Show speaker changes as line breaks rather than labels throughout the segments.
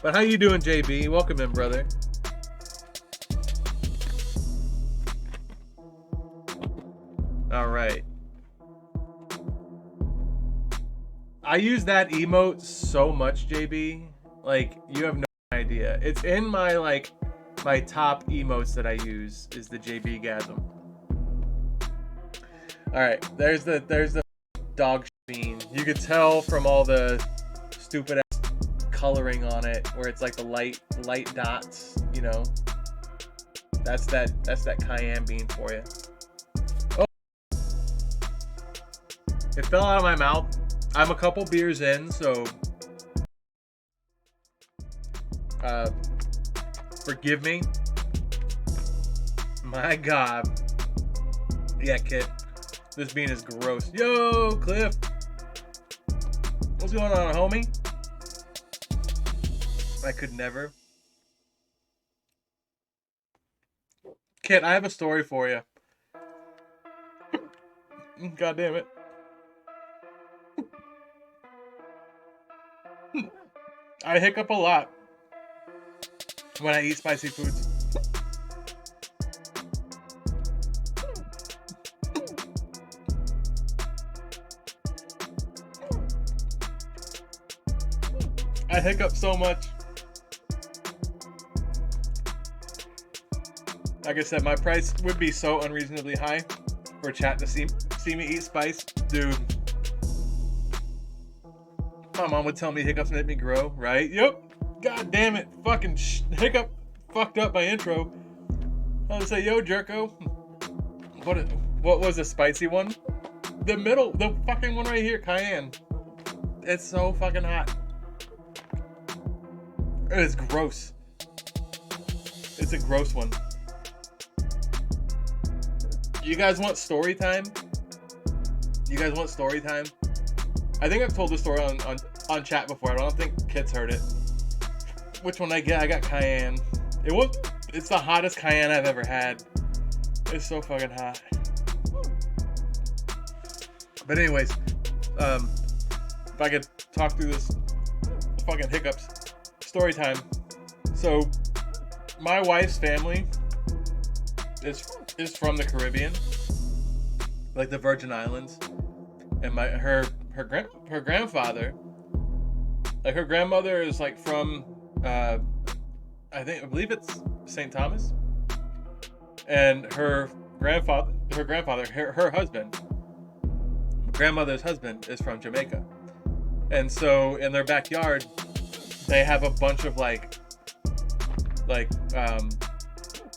But how you doing, JB? Welcome in, brother. All right. I use that emote so much, JB. Like, you have no idea. It's in my my top emotes that I use is the JB Gasm. All right, there's the dog bean. You could tell from all the stupid ass coloring on it, where it's like the light dots. You know, that's that cayenne bean for you. Oh, it fell out of my mouth. I'm a couple beers in, so forgive me. My God. Yeah, Kit. This bean is gross. Yo, Cliff. What's going on, homie? I could never. Kit, I have a story for you. God damn it. I hiccup a lot when I eat spicy foods. I hiccup so much. Like I said, my price would be so unreasonably high for chat to see me eat spice. Dude. My mom would tell me hiccups make me grow, right? Yep. God damn it. Fucking hiccup fucked up my intro. I would say, yo, Jerko. What was the spicy one? The middle, the fucking one right here, cayenne. It's so fucking hot. It is gross. It's a gross one. You guys want story time? You guys want story time? I think I've told this story on chat before. I don't think Kit's heard it. Which one I get? I got cayenne. It's the hottest cayenne I've ever had. It's so fucking hot. But anyways, if I could talk through this fucking hiccups. Story time. So, my wife's family is from the Caribbean, like the Virgin Islands, and her grandfather, like her grandmother is like from I believe it's St. Thomas, and her husband, grandmother's husband is from Jamaica, and so in their backyard they have a bunch of like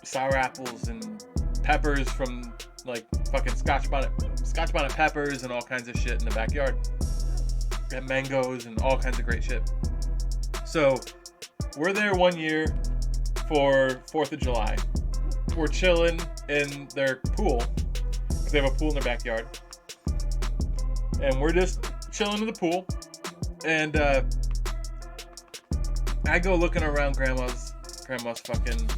sour apples and peppers from like fucking scotch bonnet peppers and all kinds of shit in the backyard. And mangoes and all kinds of great shit. So we're there one year for 4th of July. We're chilling in their pool. They have a pool in their backyard. And we're just chilling in the pool. And I go looking around grandma's fucking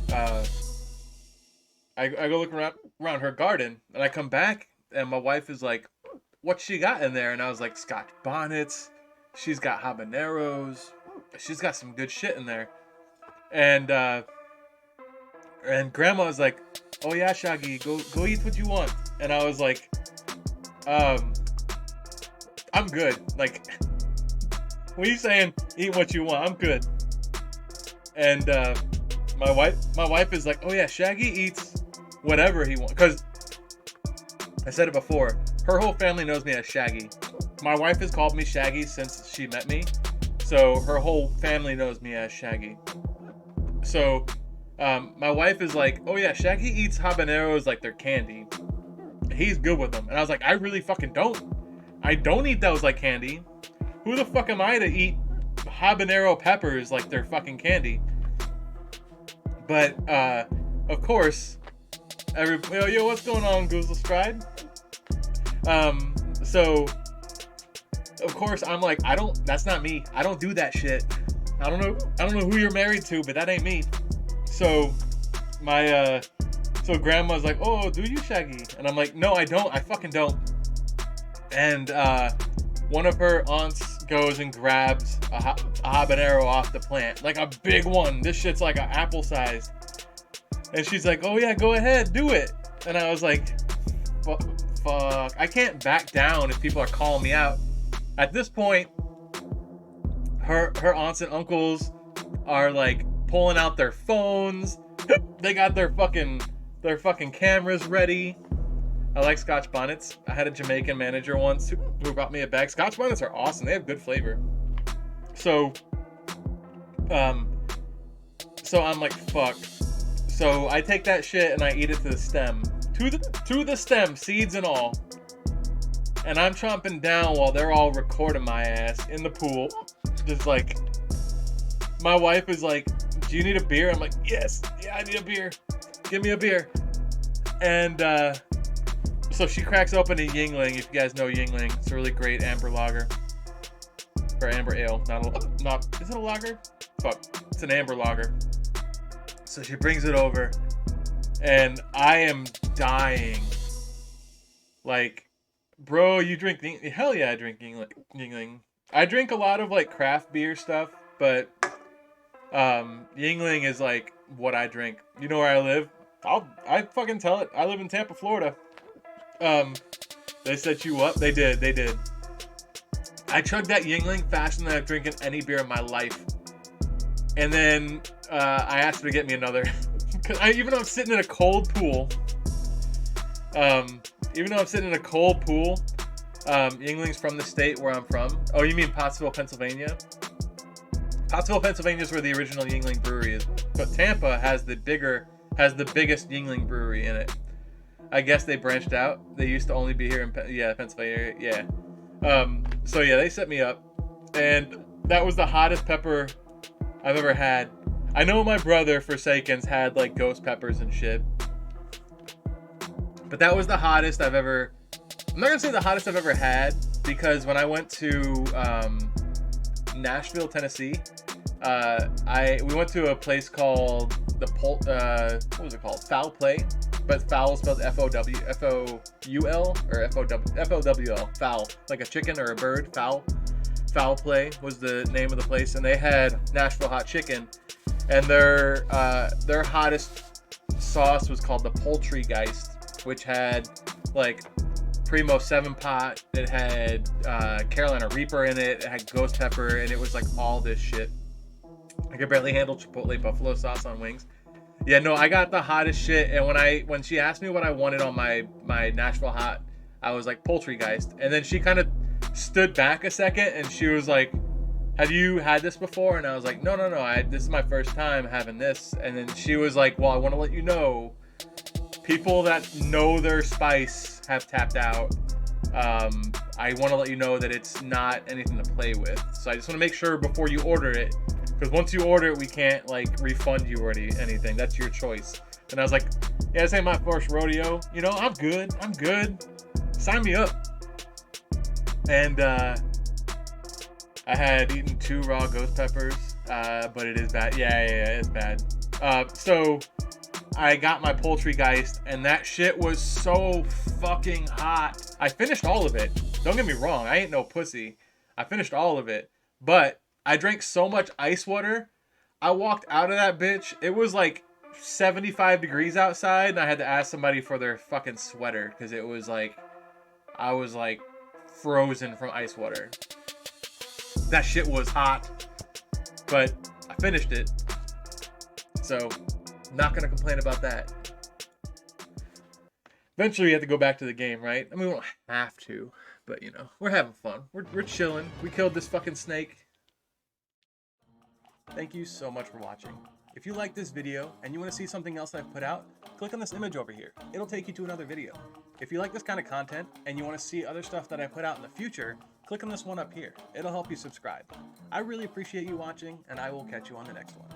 I go looking around her garden, and I come back and my wife is like, what she got in there? And I was like, scotch bonnets, she's got habaneros, she's got some good shit in there. And grandma was like, oh yeah, Shaggy, go eat what you want. And I was like, I'm good. Like, when you saying eat what you want, I'm good. And my wife is like, oh yeah, Shaggy eats whatever he wants. Because I said it before, her whole family knows me as Shaggy. My wife has called me Shaggy since she met me. So her whole family knows me as Shaggy. So my wife is like, oh yeah, Shaggy eats habaneros like they're candy. He's good with them. And I was like, I really fucking don't. I don't eat those like candy. Who the fuck am I to eat habanero peppers like they're fucking candy? But of course, yo, what's going on, Goozle Stride? So of course I'm like, that's not me. I don't do that shit. I don't know who you're married to, but that ain't me. So so grandma's like, oh, do you, Shaggy? And I'm like, no, I don't. I fucking don't. And one of her aunt's goes and grabs a habanero off the plant, like a big one. This shit's like an apple sized. And she's like, "Oh yeah, go ahead, do it." And I was like, "Fuck, I can't back down if people are calling me out." At this point, her aunts and uncles are like pulling out their phones. They got their fucking cameras ready. I like Scotch bonnets. I had a Jamaican manager once who brought me a bag. Scotch bonnets are awesome. They have good flavor. So I'm like, fuck. So I take that shit and I eat it to the stem. To the stem, seeds and all. And I'm chomping down while they're all recording my ass in the pool. Just like, my wife is like, "Do you need a beer?" I'm like, "Yes, yeah, I need a beer. Give me a beer." And so she cracks open a Yingling. If you guys know Yingling, it's a really great amber lager. Or amber ale. Not is it a lager? Fuck. It's an amber lager. So she brings it over. And I am dying. Like, bro, you drink... Hell yeah, I drink Yingling. I drink a lot of, like, craft beer stuff. But Yingling is, like, what I drink. You know where I live? I fucking tell it. I live in Tampa, Florida. They set you up. They did. I chugged that Yingling faster than I've drinking any beer in my life. And then I asked her to get me another. Cause even though I'm sitting in a cold pool, Yingling's from the state where I'm from. Oh, you mean Pottsville, Pennsylvania? Pottsville, Pennsylvania is where the original Yingling brewery is. But Tampa has the biggest Yingling brewery in it. I guess they branched out. They used to only be here in Pennsylvania. Yeah. So yeah, they set me up, and that was the hottest pepper I've ever had. I know my brother Forsaken's had like ghost peppers and shit, but that was the hottest I've ever. I'm not gonna say the hottest I've ever had, because when I went to Nashville, Tennessee, we went to a place called what was it called? Foul Play. But foul is spelled F-O-W-L or F-O-W-L. Foul. Like a chicken or a bird. Foul. Foul Play was the name of the place. And they had Nashville hot chicken. And their hottest sauce was called the Poultrygeist, which had like Primo 7-Pot. It had Carolina Reaper in it. It had ghost pepper. And it was like all this shit. I could barely handle Chipotle buffalo sauce on wings. Yeah, no, I got the hottest shit, and when she asked me what I wanted on my Nashville hot, I was like, Poultrygeist. And then she kind of stood back a second, and she was like, "Have you had this before?" And I was like, No, this is my first time having this. And then she was like, "Well, I want to let you know, people that know their spice have tapped out. I want to let you know that it's not anything to play with. So I just want to make sure before you order it, because once you order it, we can't like refund you or anything. That's your choice." And I was like, "Yeah, this ain't my first rodeo. You know, I'm good. Sign me up." And I had eaten 2 raw ghost peppers, but it is bad. Yeah, it's bad. So I got my Poultrygeist, and that shit was so fucking hot. I finished all of it. Don't get me wrong. I ain't no pussy. I finished all of it, but I drank so much ice water, I walked out of that bitch. It was like 75 degrees outside, and I had to ask somebody for their fucking sweater, because it was like, I was like frozen from ice water. That shit was hot, but I finished it. So, not gonna complain about that. Eventually, we have to go back to the game, right? I mean, we don't have to, but you know, we're having fun. We're chilling. We killed this fucking snake. Thank you so much for watching. If you like this video and you want to see something else I've put out, click on this image over here. It'll take you to another video. If you like this kind of content and you want to see other stuff that I put out in the future, click on this one up here. It'll help you subscribe. I really appreciate you watching, and I will catch you on the next one.